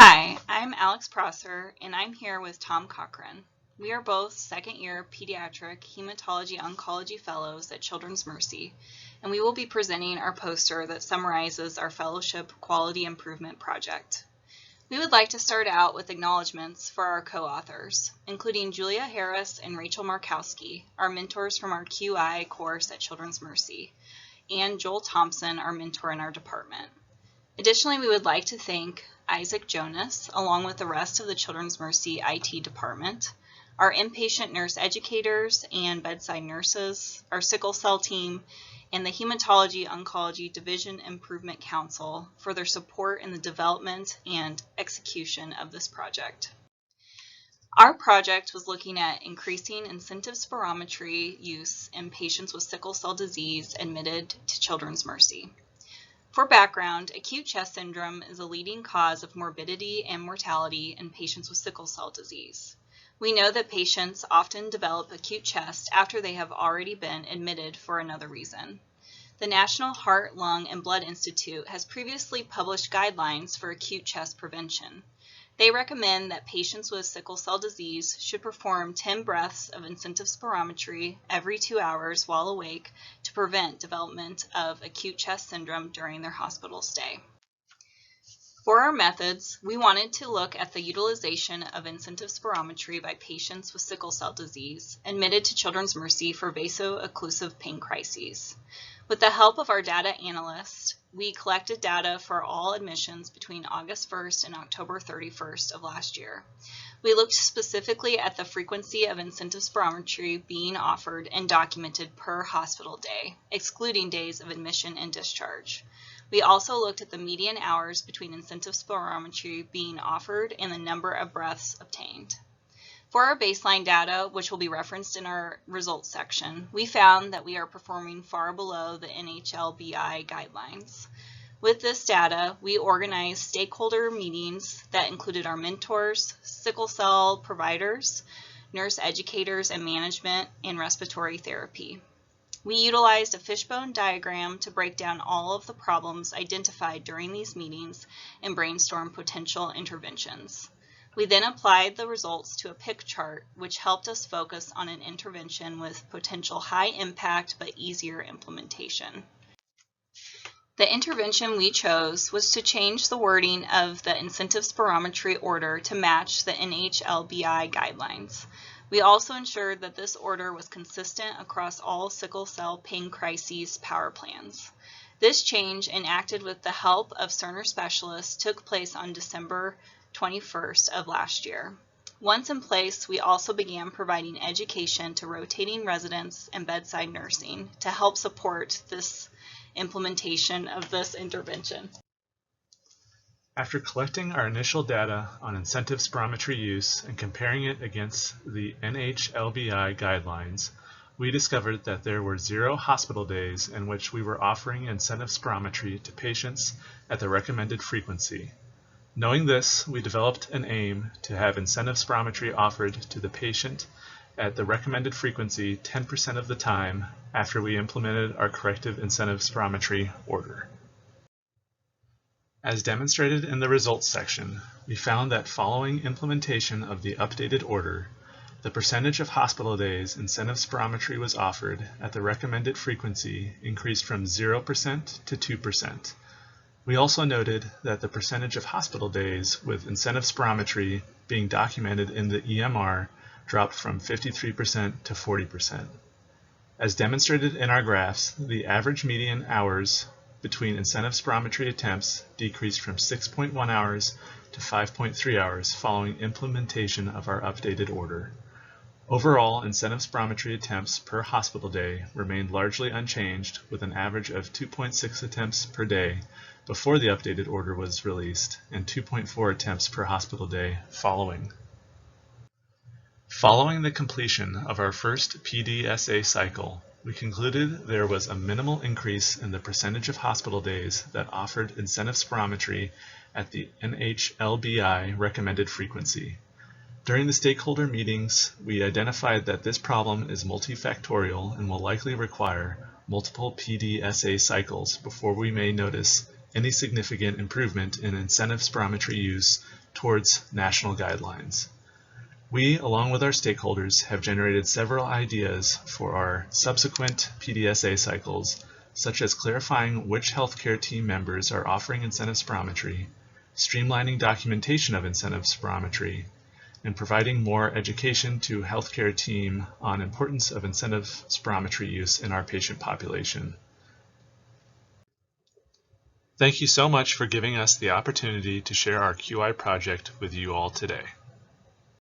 Hi, I'm Alex Prosser, and I'm here with Tom Cochran. We are both second-year pediatric hematology-oncology fellows at Children's Mercy, and we will be presenting our poster that summarizes our fellowship quality improvement project. We would like to start out with acknowledgments for our co-authors, including Julia Harris and Rachel Markowski, our mentors from our QI course at Children's Mercy, and Joel Thompson, our mentor in our department. Additionally, we would like to thank Isaac Jonas, along with the rest of the Children's Mercy IT department, our inpatient nurse educators and bedside nurses, our sickle cell team, and the Hematology Oncology Division Improvement Council for their support in the development and execution of this project. Our project was looking at increasing incentive spirometry use in patients with sickle cell disease admitted to Children's Mercy. For background, acute chest syndrome is a leading cause of morbidity and mortality in patients with sickle cell disease. We know that patients often develop acute chest after they have already been admitted for another reason. The National Heart, Lung, and Blood Institute has previously published guidelines for acute chest prevention. They recommend that patients with sickle cell disease should perform 10 breaths of incentive spirometry every 2 hours while awake to prevent development of acute chest syndrome during their hospital stay. For our methods, we wanted to look at the utilization of incentive spirometry by patients with sickle cell disease admitted to Children's Mercy for vaso-occlusive pain crises. With the help of our data analyst, we collected data for all admissions between August 1st and October 31st of last year. We looked specifically at the frequency of incentive spirometry being offered and documented per hospital day, excluding days of admission and discharge. We also looked at the median hours between incentive spirometry being offered and the number of breaths obtained. For our baseline data, which will be referenced in our results section, we found that we are performing far below the NHLBI guidelines. With this data, we organized stakeholder meetings that included our mentors, sickle cell providers, nurse educators and management, and respiratory therapy. We utilized a fishbone diagram to break down all of the problems identified during these meetings and brainstorm potential interventions. We then applied the results to a pick chart, which helped us focus on an intervention with potential high impact but easier implementation. The intervention we chose was to change the wording of the incentive spirometry order to match the NHLBI guidelines. We also ensured that this order was consistent across all sickle cell pain crises power plans. This change, enacted with the help of Cerner specialists, took place on December 21st of last year. Once in place, we also began providing education to rotating residents and bedside nursing to help support this implementation of this intervention. After collecting our initial data on incentive spirometry use and comparing it against the NHLBI guidelines, we discovered that there were 0 hospital days in which we were offering incentive spirometry to patients at the recommended frequency. Knowing this, we developed an aim to have incentive spirometry offered to the patient at the recommended frequency 10% of the time after we implemented our corrective incentive spirometry order. As demonstrated in the results section, we found that following implementation of the updated order, the percentage of hospital days incentive spirometry was offered at the recommended frequency increased from 0% to 2%. We also noted that the percentage of hospital days with incentive spirometry being documented in the EMR dropped from 53% to 40%. As demonstrated in our graphs, the average median hours between incentive spirometry attempts decreased from 6.1 hours to 5.3 hours following implementation of our updated order. Overall, incentive spirometry attempts per hospital day remained largely unchanged, with an average of 2.6 attempts per day before the updated order was released and 2.4 attempts per hospital day following. Following the completion of our first PDSA cycle, we concluded there was a minimal increase in the percentage of hospital days that offered incentive spirometry at the NHLBI recommended frequency. During the stakeholder meetings, we identified that this problem is multifactorial and will likely require multiple PDSA cycles before we may notice any significant improvement in incentive spirometry use towards national guidelines. We, along with our stakeholders, have generated several ideas for our subsequent PDSA cycles, such as clarifying which healthcare team members are offering incentive spirometry, streamlining documentation of incentive spirometry, and providing more education to healthcare team on importance of incentive spirometry use in our patient population. Thank you so much for giving us the opportunity to share our QI project with you all today.